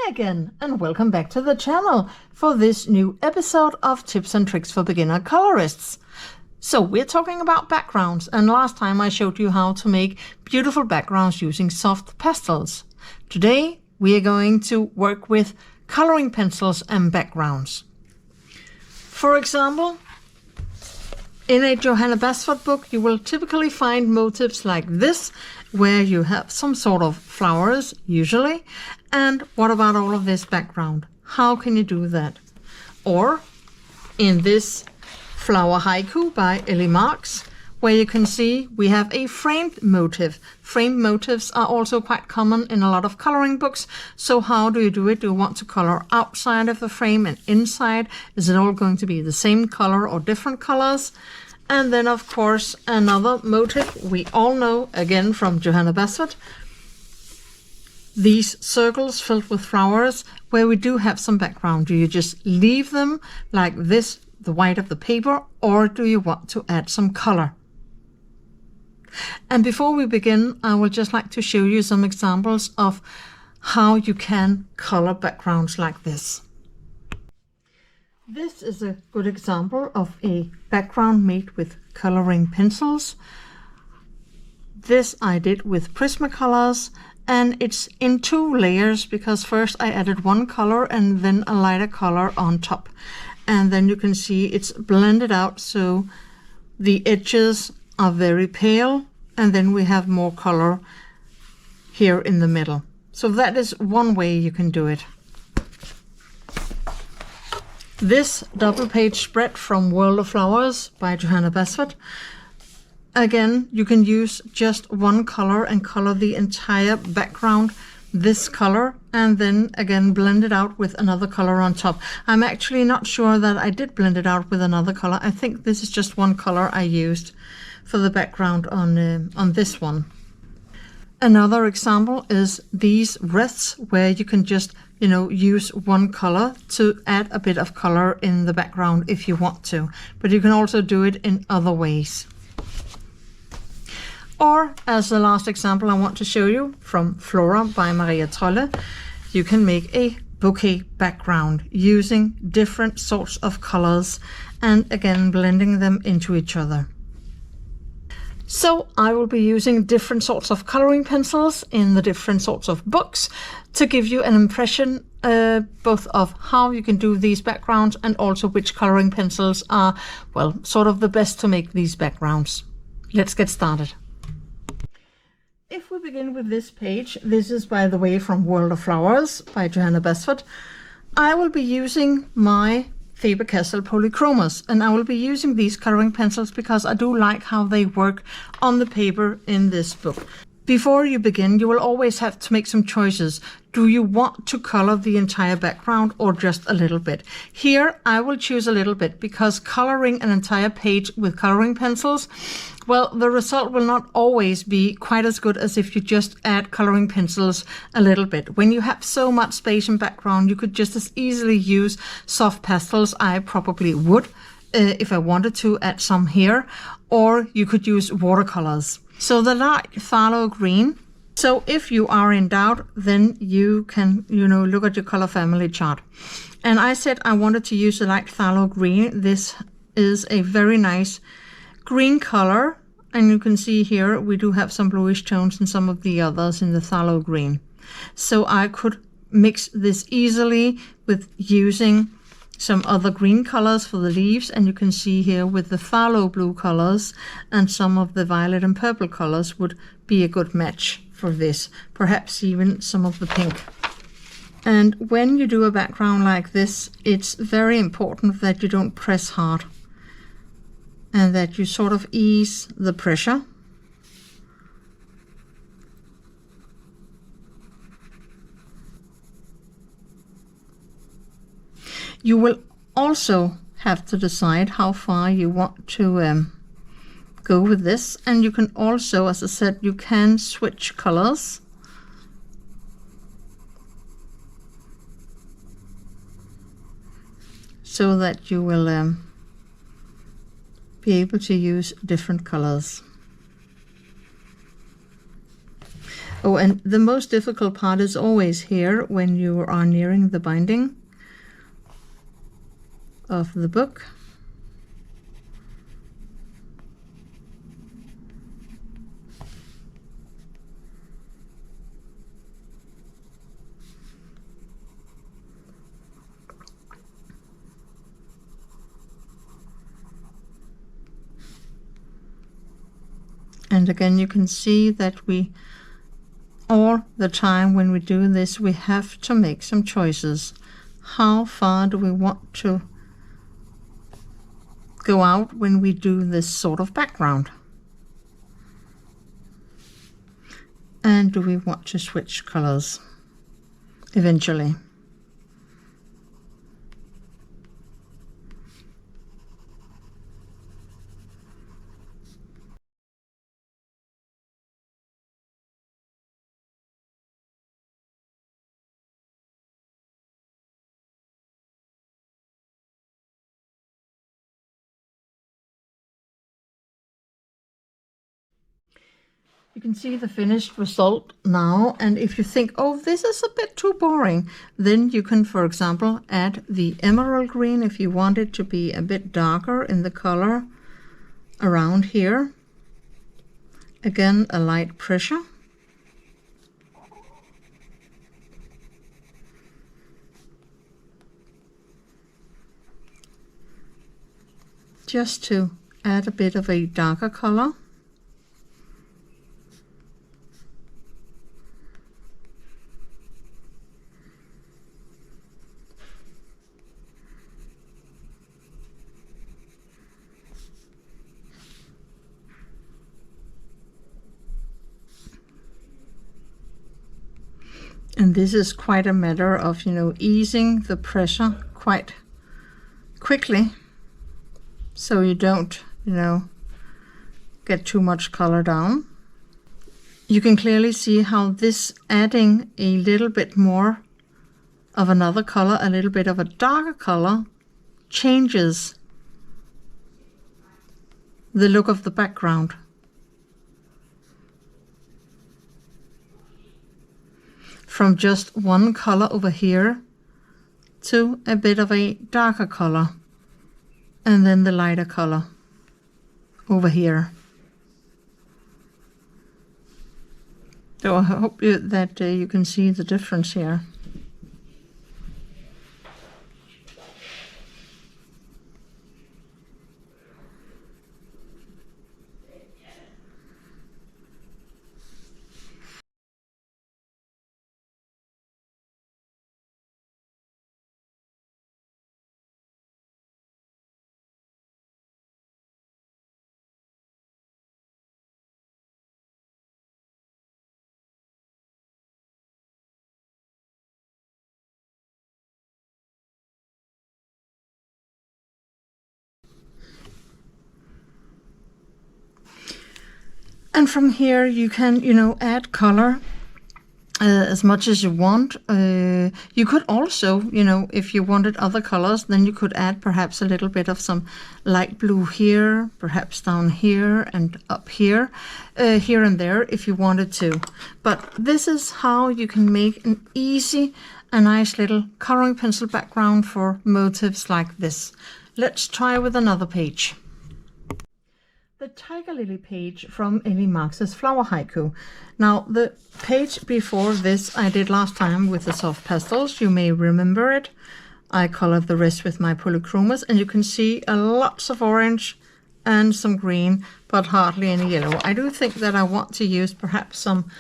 again, and welcome back to the channel for this new episode of Tips and Tricks for Beginner Colorists. So we're talking about backgrounds, and last time I showed you how to make beautiful backgrounds using soft pastels. Today we are going to work with coloring pencils and backgrounds. For example, in a Johanna Basford book you will typically find motifs like this, where you have some sort of flowers usually. And what about all of this background? How can you do that? Or in this flower haiku by Ellie, where you can see we have a framed motif. Framed motifs are also quite common in a lot of coloring books. So how do you do it? Do you want to color outside of the frame and inside? Is it all going to be the same color or different colors? And then of course another motif we all know, again from Johanna Basford, these circles filled with flowers where we do have some background. Do you just leave them like this, the white of the paper, or do you want to add some color? And before we begin, I would just like to show you some examples of how you can color backgrounds like this. This is a good example of a background made with coloring pencils. This I did with Prismacolors, and it's in two layers because first I added one color and then a lighter color on top. And then you can see it's blended out so the edges are very pale, and then we have more color here in the middle. So that is one way you can do it. This double page spread from World of Flowers by Johanna Basford. Again, you can use just one color and color the entire background this color, and then again blend it out with another color on top. I'm actually not sure that I did blend it out with another color. I think this is just one color I used for the background on this one. Another example is these wreaths, where you can just use one color to add a bit of color in the background if you want to, but you can also do it in other ways. Or as the last example I want to show you from Flora by Maria Trolle, you can make a bouquet background using different sorts of colors and again blending them into each other. So I will be using different sorts of coloring pencils in the different sorts of books to give you an impression both of how you can do these backgrounds and also which coloring pencils are, well, sort of the best to make these backgrounds. Let's get started. If we begin with this page, this is by the way from World of Flowers by Johanna Basford. I will be using my Faber-Castell Polychromos, and I will be using these coloring pencils because I do like how they work on the paper in this book. Before you begin, you will always have to make some choices. Do you want to color the entire background or just a little bit? Here I will choose a little bit because coloring an entire page with coloring pencils, well, the result will not always be quite as good as if you just add coloring pencils a little bit. When you have so much space and background, you could just as easily use soft pastels. I probably would if I wanted to add some here, or you could use watercolors. So the light phthalo green. So if you are in doubt, then you can, look at your color family chart. And I said I wanted to use the light phthalo green. This is a very nice green color. And you can see here we do have some bluish tones in some of the others in the phthalo green. So I could mix this easily with using some other green colors for the leaves, and you can see here with the phthalo blue colors and some of the violet and purple colors would be a good match for this, perhaps even some of the pink. And when you do a background like this, it's very important that you don't press hard and that you sort of ease the pressure. You will also have to decide how far you want to go with this, and you can also, as I said, you can switch colors. So that you will be able to use different colors. Oh, and the most difficult part is always here when you are nearing the binding of the book. And again, you can see that we, all the time when we do this, we have to make some choices. How far do we want to go out when we do this sort of background? And do we want to switch colors eventually? You can see the finished result now, and if you think, oh, this is a bit too boring, then you can, for example, add the emerald green if you want it to be a bit darker in the color around here. Again, a light pressure. Just to add a bit of a darker color. And this is quite a matter of, easing the pressure quite quickly, so you don't, get too much color down. You can clearly see how this adding a little bit more of another color, a little bit of a darker color, changes the look of the background. From just one color over here to a bit of a darker color, and then the lighter color over here. So I hope that you can see the difference here. And from here you can, add color as much as you want. You could also, if you wanted other colors, then you could add perhaps a little bit of some light blue here, perhaps down here and up here, here and there if you wanted to. But this is how you can make an easy, a nice little coloring pencil background for motifs like this. Let's try with another page. The Tiger Lily page from Ellie Marx's Flower Haiku. Now, the page before this I did last time with the soft pastels. You may remember it. I colored the rest with my Polychromos, and you can see lots of orange and some green, but hardly any yellow. I do think that I want to use perhaps some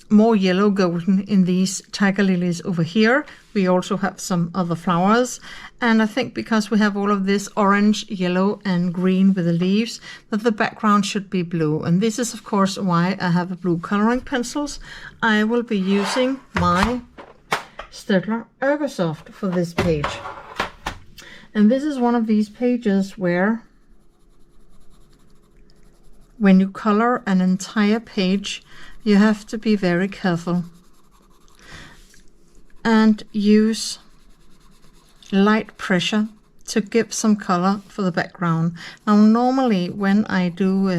more yellow golden in these tiger lilies over here. We also have some other flowers, and I think because we have all of this orange, yellow and green with the leaves, that the background should be blue. And this is of course why I have blue coloring pencils. I will be using my Staedtler Ergosoft for this page, and this is one of these pages where when you color an entire page, you have to be very careful and use light pressure to give some color for the background. Now, normally when I do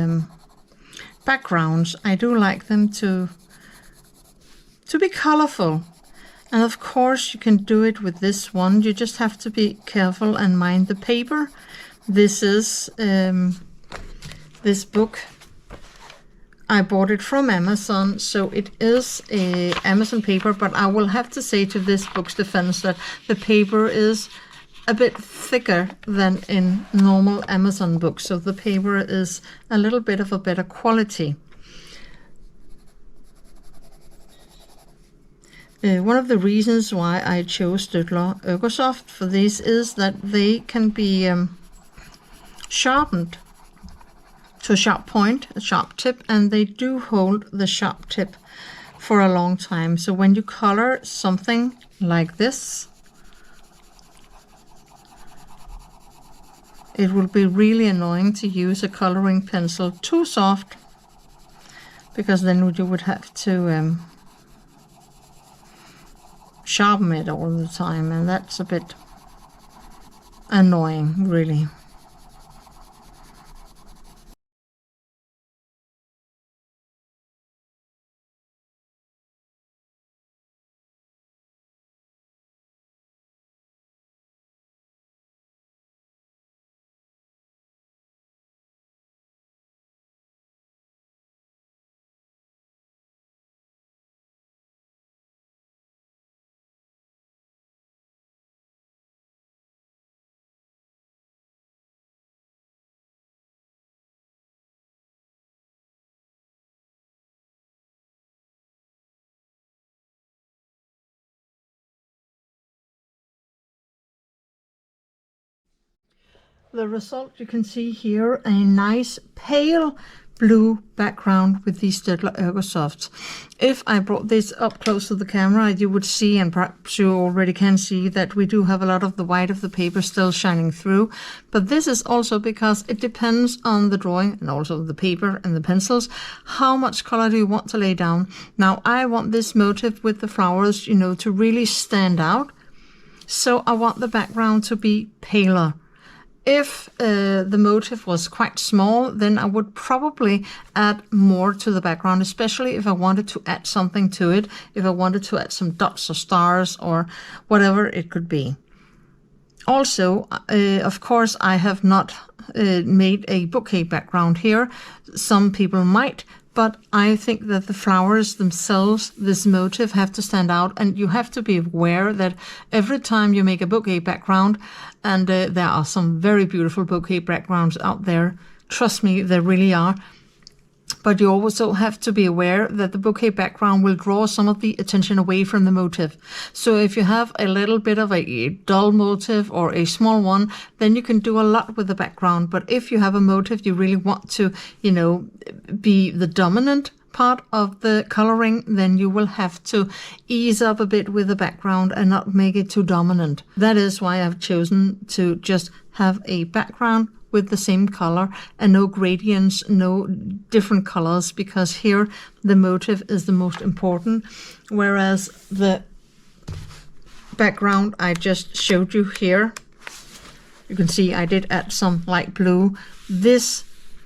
backgrounds, I do like them to be colorful. And of course you can do it with this one. You just have to be careful and mind the paper. This is this book. I bought it from Amazon, so it is a Amazon paper, but I will have to say to this book's defense that the paper is a bit thicker than in normal Amazon books, so the paper is a little bit of a better quality. One of the reasons why I chose Staedtler Ergosoft for this is that they can be sharpened to a sharp point, a sharp tip, and they do hold the sharp tip for a long time. So when you color something like this, it will be really annoying to use a coloring pencil too soft, because then you would have to sharpen it all the time, and that's a bit annoying, really. The result you can see here, a nice pale blue background with these Staedtler Ergosofts. If I brought this up close to the camera, you would see, and perhaps you already can see, that we do have a lot of the white of the paper still shining through. But this is also because it depends on the drawing and also the paper and the pencils. How much color do you want to lay down? Now, I want this motif with the flowers, you know, to really stand out. So I want the background to be paler. If the motif was quite small, then I would probably add more to the background, especially if I wanted to add something to it, if I wanted to add some dots or stars or whatever it could be. Also, of course, I have not made a bouquet background here. Some people might, but I think that the flowers themselves, this motif, have to stand out, and you have to be aware that every time you make a bouquet background, and there are some very beautiful bouquet backgrounds out there, trust me, there really are, but you also have to be aware that the bouquet background will draw some of the attention away from the motif. So if you have a little bit of a dull motif or a small one, then you can do a lot with the background. But if you have a motif you really want to, you know, be the dominant part of the coloring, then you will have to ease up a bit with the background and not make it too dominant. That is why I've chosen to just have a background with the same color and no gradients, no different colors, because here the motif is the most important, whereas the background I just showed you here, you can see I did add some light blue. This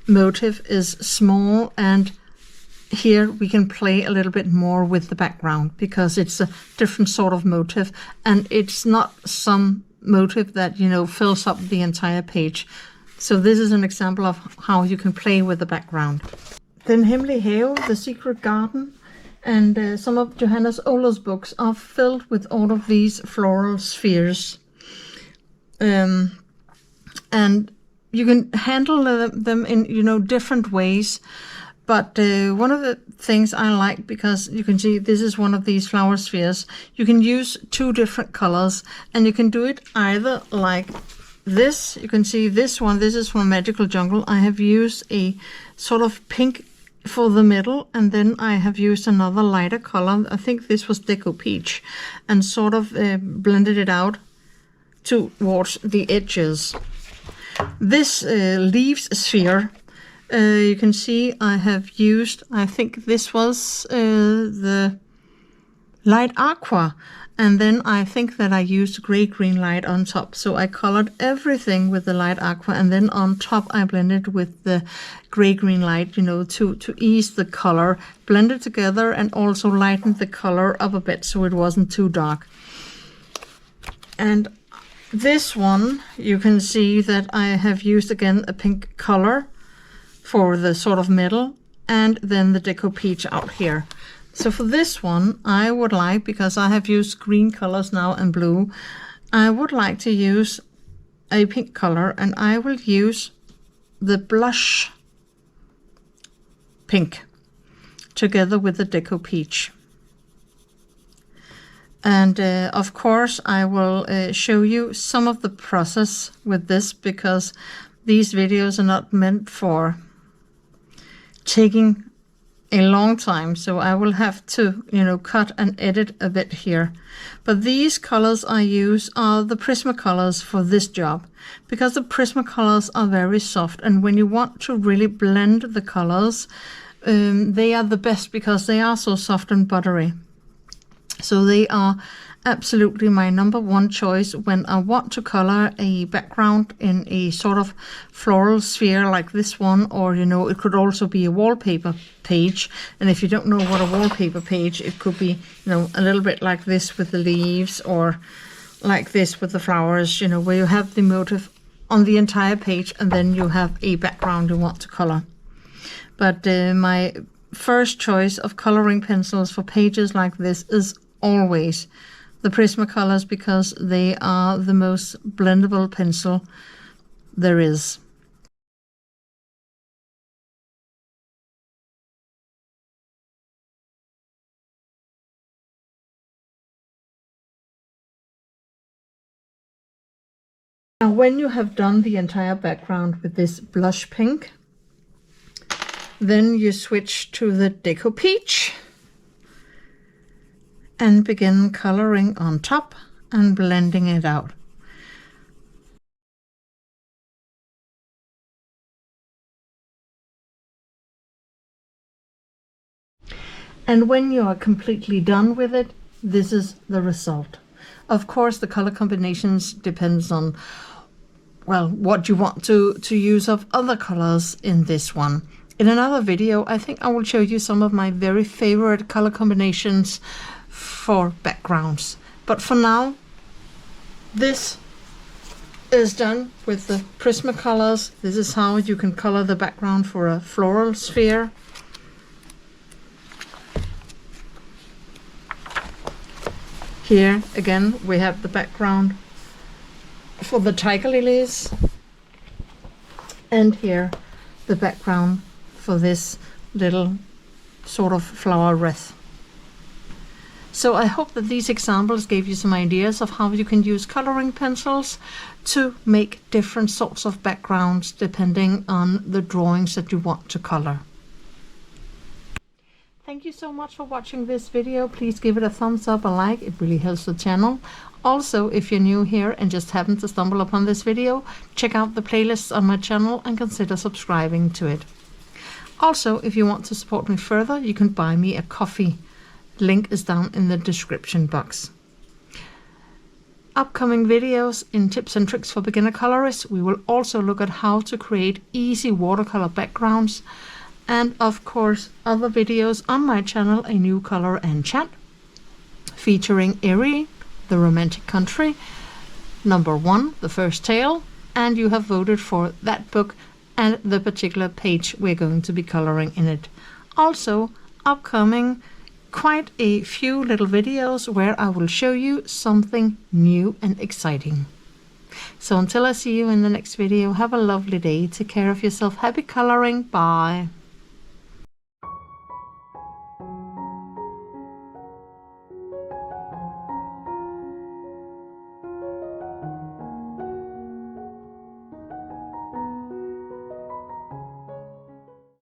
motif is small, and here we can play a little bit more with the background because it's a different sort of motif, and it's not some motif that, you know, fills up the entire page. So this is an example of how you can play with the background. Den Hemmelige Have, The Secret Garden, and some of Johanna's oldest books are filled with all of these floral spheres. And you can handle them in, you know, different ways. But one of the things I like, because you can see this is one of these flower spheres, you can use two different colors, and you can do it either like this. You can see this one, this is from Magical Jungle. I have used a sort of pink for the middle, and then I have used another lighter color, I think this was Deco Peach, and sort of blended it out towards the edges. This leaves sphere, you can see I have used, I think this was the light aqua, And then I think that I used gray-green light on top. So I colored everything with the light aqua, and then on top I blended with the gray-green light, you know, to ease the color, blend it together, and also lighten the color up a bit so it wasn't too dark. And this one, you can see that I have used again a pink color for the sort of middle, and then the Deco Peach out here. So for this one, I would like, because I have used green colors now and blue, I would like to use a pink color, and I will use the blush pink together with the Deco Peach. And of course, I will show you some of the process with this, because these videos are not meant for taking a long time, so I will have to, you know, cut and edit a bit here. But these colors I use are the Prismacolors for this job, because the Prismacolors are very soft, and when you want to really blend the colors, they are the best because they are so soft and buttery. So they are absolutely my number one choice when I want to color a background in a sort of floral sphere like this one, or, you know, it could also be a wallpaper page. And if you don't know what a wallpaper page, it could be, you know, a little bit like this with the leaves, or like this with the flowers, you know, where you have the motif on the entire page and then you have a background you want to color. But my first choice of coloring pencils for pages like this is always the Prismacolors, because they are the most blendable pencil there is. Now, when you have done the entire background with this blush pink, then you switch to the Deco Peach and begin coloring on top and blending it out. And when you are completely done with it, this is the result. Of course, the color combinations depends on, well, what you want to use of other colors in this one. In another video, I think I will show you some of my very favorite color combinations for backgrounds. But for now, this is done with the Prismacolors. This is how you can color the background for a floral sphere. Here again we have the background for the tiger lilies, and here the background for this little sort of flower wreath. So I hope that these examples gave you some ideas of how you can use coloring pencils to make different sorts of backgrounds depending on the drawings that you want to color. Thank you so much for watching this video. Please give it a thumbs up, a like, it really helps the channel. Also, if you're new here and just happen to stumble upon this video, check out the playlists on my channel and consider subscribing to it. Also, if you want to support me further, you can buy me a coffee. Link is down in the description box. Upcoming videos in tips and tricks for beginner colorists, we will also look at how to create easy watercolor backgrounds, and of course other videos on my channel, A New Color and Chat, featuring Ellie, The Romantic Country, #1, The First Tale, and you have voted for that book and the particular page we're going to be coloring in it. Also, upcoming quite a few little videos where I will show you something new and exciting. So until I see you in the next video, have a lovely day, take care of yourself, happy coloring, bye.